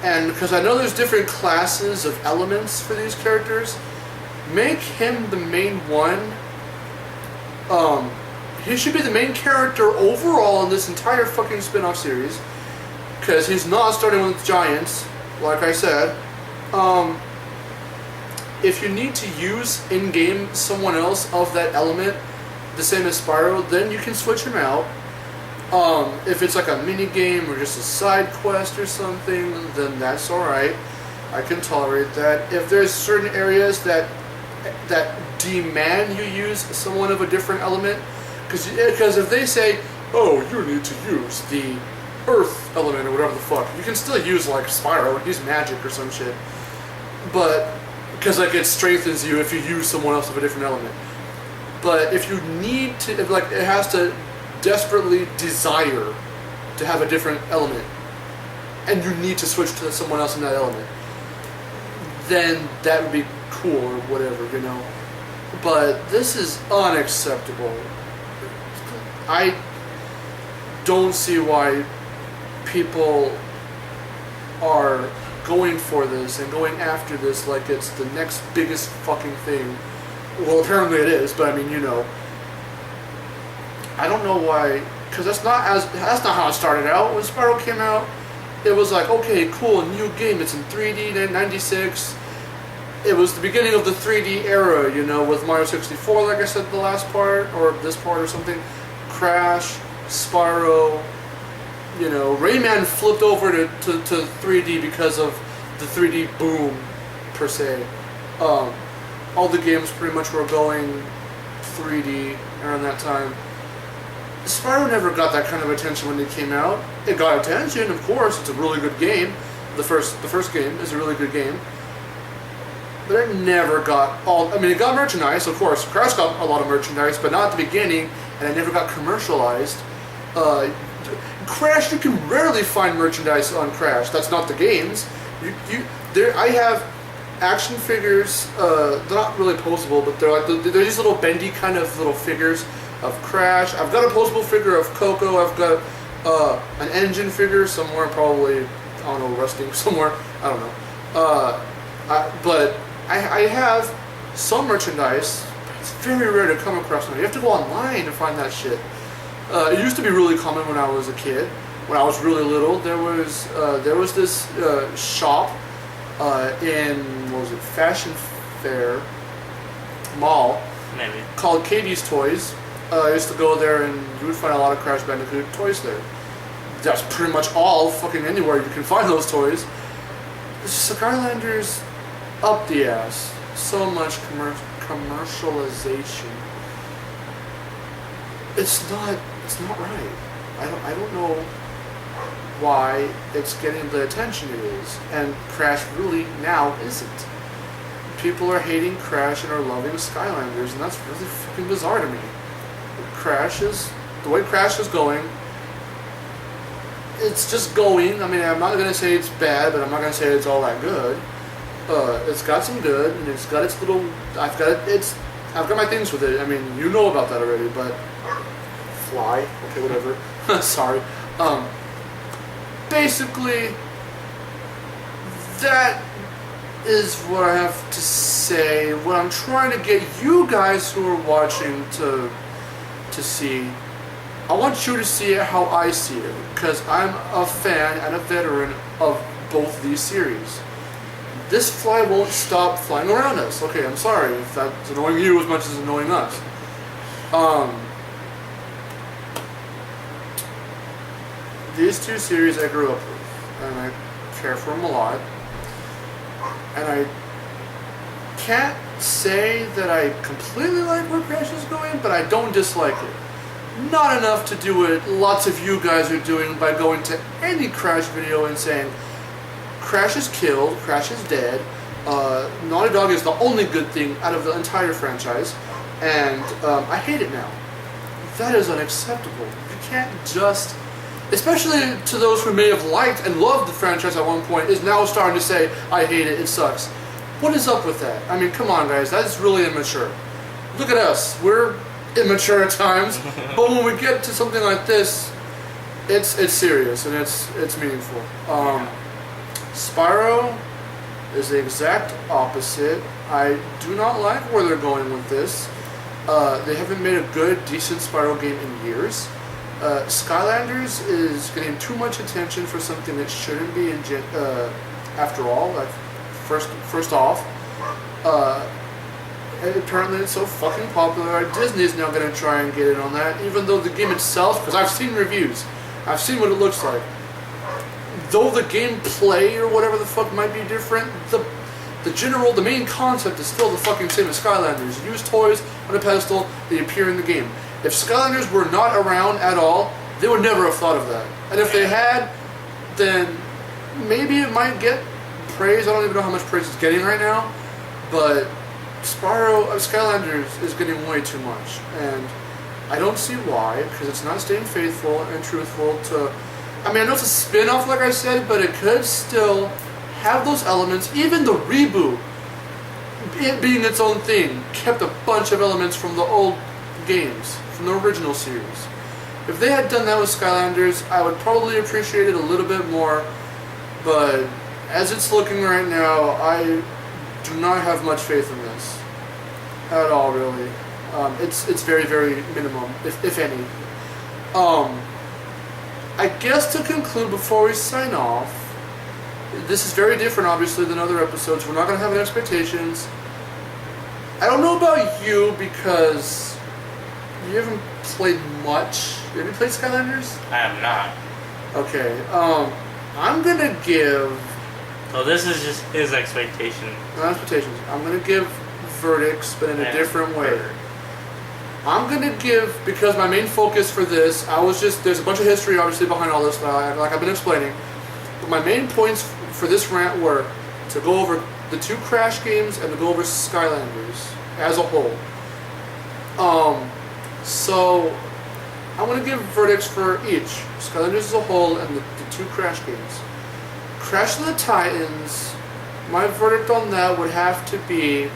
and because I know there's different classes of elements for these characters, make him the main one. He should be the main character overall in this entire fucking spin-off series, because he's not starting with giants, like I said. If you need to use in-game someone else of that element, the same as Spyro, then you can switch him out. If it's like a mini game or just a side quest or something, then that's alright. I can tolerate that. If there's certain areas that demand you use someone of a different element, because if they say, oh, you need to use the earth element or whatever the fuck, you can still use like Spyro, use magic or some shit. But because like it strengthens you if you use someone else of a different element. But if you need to, if, like, it has to desperately desire to have a different element, and you need to switch to someone else in that element, then that would be cool or whatever, you know. But this is unacceptable. I don't see why people are going for this and going after this like it's the next biggest fucking thing. Well, apparently it is, but I mean, you know. I don't know why, because that's not how it started out. When Spyro came out, it was like, okay, cool, new game, it's in 3D, 96. It was the beginning of the 3D era, you know, with Mario 64, like I said, the last part, or this part or something. Crash, Spyro, you know, Rayman flipped over to 3D because of the 3D boom, per se. All the games pretty much were going 3D around that time. Spyro never got that kind of attention when it came out. It got attention, of course. It's a really good game. The first game is a really good game. But it never got all... I mean, it got merchandise, of course. Crash got a lot of merchandise, but not at the beginning, and it never got commercialized. Crash, you can rarely find merchandise on Crash. That's not the games. I have action figures. They're not really posable, but they're these little bendy kind of little figures of Crash. I've got a posable figure of Coco. I've got an engine figure somewhere, probably, I don't know, rusting somewhere. I don't know. But I have some merchandise. It's very rare to come across now. You have to go online to find that shit. It used to be really common when I was a kid. When I was really little, there was this shop in, what was it, Fashion Fair Mall, maybe, called Katie's Toys. I used to go there and you would find a lot of Crash Bandicoot toys there. That's pretty much all fucking anywhere you can find those toys. Skylanders up the ass. So much commercialization. It's not right. I don't know why it's getting the attention it is, and Crash really now isn't. People are hating Crash and are loving Skylanders, and that's really fucking bizarre to me. The way Crash is going, it's just going. I mean, I'm not gonna say it's bad, but I'm not gonna say it's all that good. It's got some good, and it's got its little. I've got my things with it. I mean, you know about that already, but fly. Okay, whatever. Sorry. Basically, that is what I have to say. What I'm trying to get you guys who are watching to see, I want you to see it how I see it, because I'm a fan and a veteran of both these series. This fly won't stop flying around us. Okay, I'm sorry if that's annoying you as much as annoying us. These two series I grew up with, and I care for them a lot. And I can't say that I completely like where Crash is going, but I don't dislike it. Not enough to do what lots of you guys are doing by going to any Crash video and saying, Crash is killed, Crash is dead, Naughty Dog is the only good thing out of the entire franchise, and I hate it now. That is unacceptable. You can't just... Especially to those who may have liked and loved the franchise at one point, is now starting to say, I hate it, it sucks. What is up with that? I mean, come on guys, that's really immature. Look at us, we're immature at times, but when we get to something like this, it's serious and it's meaningful. Spyro is the exact opposite. I do not like where they're going with this. They haven't made a good, decent Spyro game in years. Skylanders is getting too much attention for something that shouldn't be after all. Like, first off, apparently it's so fucking popular. Disney's now going to try and get in on that, even though the game itself, because I've seen reviews, I've seen what it looks like. Though the gameplay or whatever the fuck might be different, the main concept is still the fucking same as Skylanders. You use toys on a pedestal, they appear in the game. If Skylanders were not around at all, they would never have thought of that. And if they had, then maybe it might get praise. I don't even know how much praise it's getting right now, but Skylanders is getting way too much, and I don't see why, because it's not staying faithful and truthful to... I mean, I know it's a spin-off, like I said, but it could still have those elements. Even the reboot, it being its own thing, kept a bunch of elements from the old games, from the original series. If they had done that with Skylanders, I would probably appreciate it a little bit more, but as it's looking right now, I do not have much faith in this. At all, really. It's very, very minimum, if any. I guess to conclude before we sign off, this is very different, obviously, than other episodes. We're not going to have any expectations. I don't know about you, because you haven't played much. Have you played Skylanders? I have not. Okay. I'm going to give... So this is just his expectation. No expectations. I'm going to give verdicts, but in a different way. I'm going to give, because my main focus for this, there's a bunch of history obviously behind all this, like I've been explaining, but my main points for this rant were to go over the two Crash games and to go over Skylanders as a whole. So, I'm going to give verdicts for each, Skylanders as a whole and the two Crash games. Crash of the Titans, my verdict on that would have to be,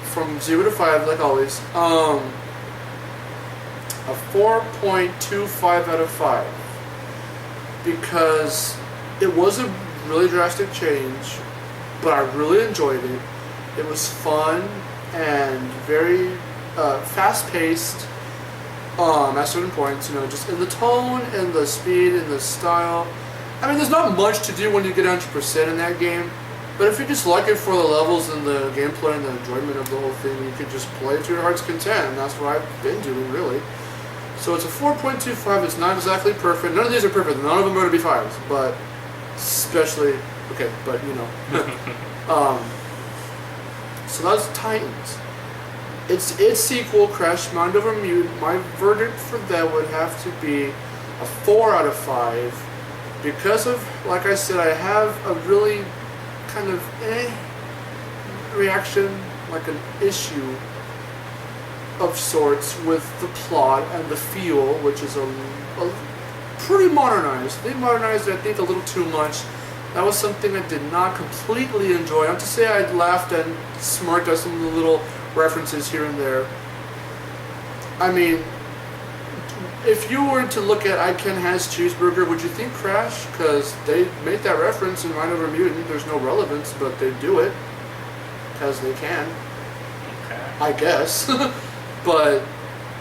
from 0 to 5, like always, a 4.25 out of 5. Because it was a really drastic change, but I really enjoyed it. It was fun and very fast-paced at certain points, just in the tone and the speed and the style. I mean, there's not much to do when you get 100% in that game, but if you just like it for the levels and the gameplay and the enjoyment of the whole thing, you can just play it to your heart's content, and that's what I've been doing, really. So it's a 4.25. It's not exactly perfect. None of these are perfect. None of them are going to be 5s, but especially, okay, but so that's Titans. Its sequel, Crash Mind Over Mutant, my verdict for that would have to be a 4 out of 5. Because of, like I said, I have a really kind of reaction, like an issue of sorts with the plot and the feel, which is a pretty modernized. They modernized it, I think, a little too much. That was something I did not completely enjoy. Not to say I laughed and smirked at some of the little references here and there. I mean, if you were to look at I Can Has Cheeseburger, would you think Crash? Because they made that reference in Mind Over Mutant. There's no relevance, but they do it. Because they can. Okay. I guess. But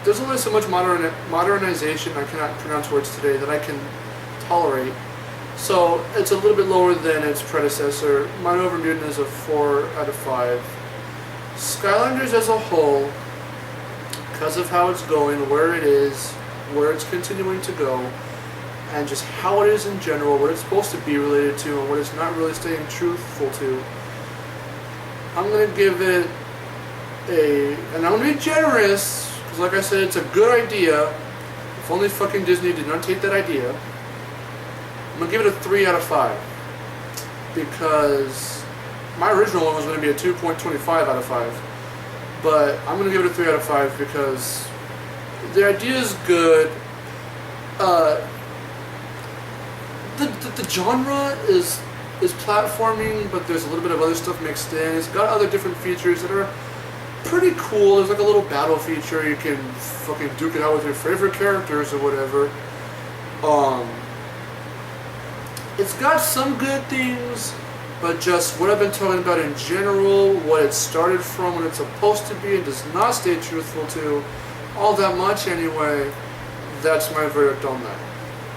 there's only so much modernization, I cannot pronounce words today, that I can tolerate. So it's a little bit lower than its predecessor. Mind Over Mutant is a 4 out of 5. Skylanders as a whole, because of how it's going, where it is, where it's continuing to go, and just how it is in general, what it's supposed to be related to, and what it's not really staying truthful to, I'm going to give it and I'm going to be generous, because like I said, it's a good idea. If only fucking Disney did not take that idea. I'm going to give it a 3 out of 5. Because my original one was going to be a 2.25 out of 5. But I'm going to give it a 3 out of 5 because the idea is good. The genre is platforming, but there's a little bit of other stuff mixed in. It's got other different features that are pretty cool. There's like a little battle feature. You can fucking duke it out with your favorite characters or whatever. It's got some good things, but just what I've been talking about in general, what it started from, what it's supposed to be, and does not stay truthful to, all that much anyway. That's my verdict on that.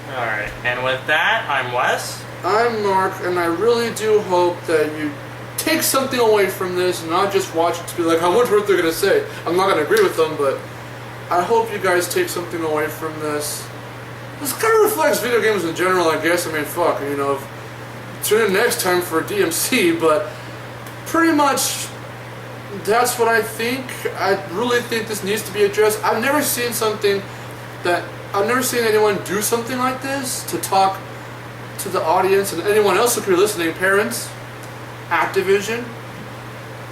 Alright, and with that, I'm Wes. I'm Mark, and I really do hope that you take something away from this and not just watch it to be like, I wonder what they're going to say. I'm not going to agree with them, but I hope you guys take something away from this. This kind of reflects video games in general, I guess. I mean, fuck, tune in next time for DMC, but pretty much that's what I think. I really think this needs to be addressed. I've never seen anyone do something like this to talk to the audience and anyone else who could be listening, parents, Activision.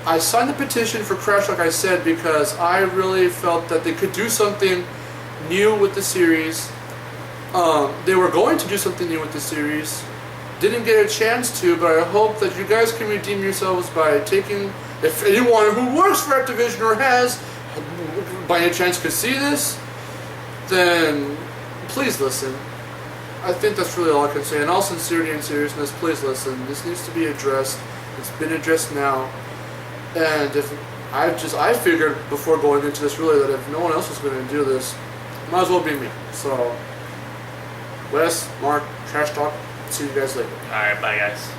I signed the petition for Crash, like I said, because I really felt that they could do something new with the series. They were going to do something new with the series. Didn't get a chance to, but I hope that you guys can redeem yourselves by taking, if anyone who works for Activision or has, by any chance could see this, then please listen. I think that's really all I can say. In all sincerity and seriousness, please listen. This needs to be addressed. It's been addressed now. And if I figured before going into this really that if no one else was going to do this, might as well be me. So, Wes, Mark, Trash Talk. See you guys later. Alright, bye guys.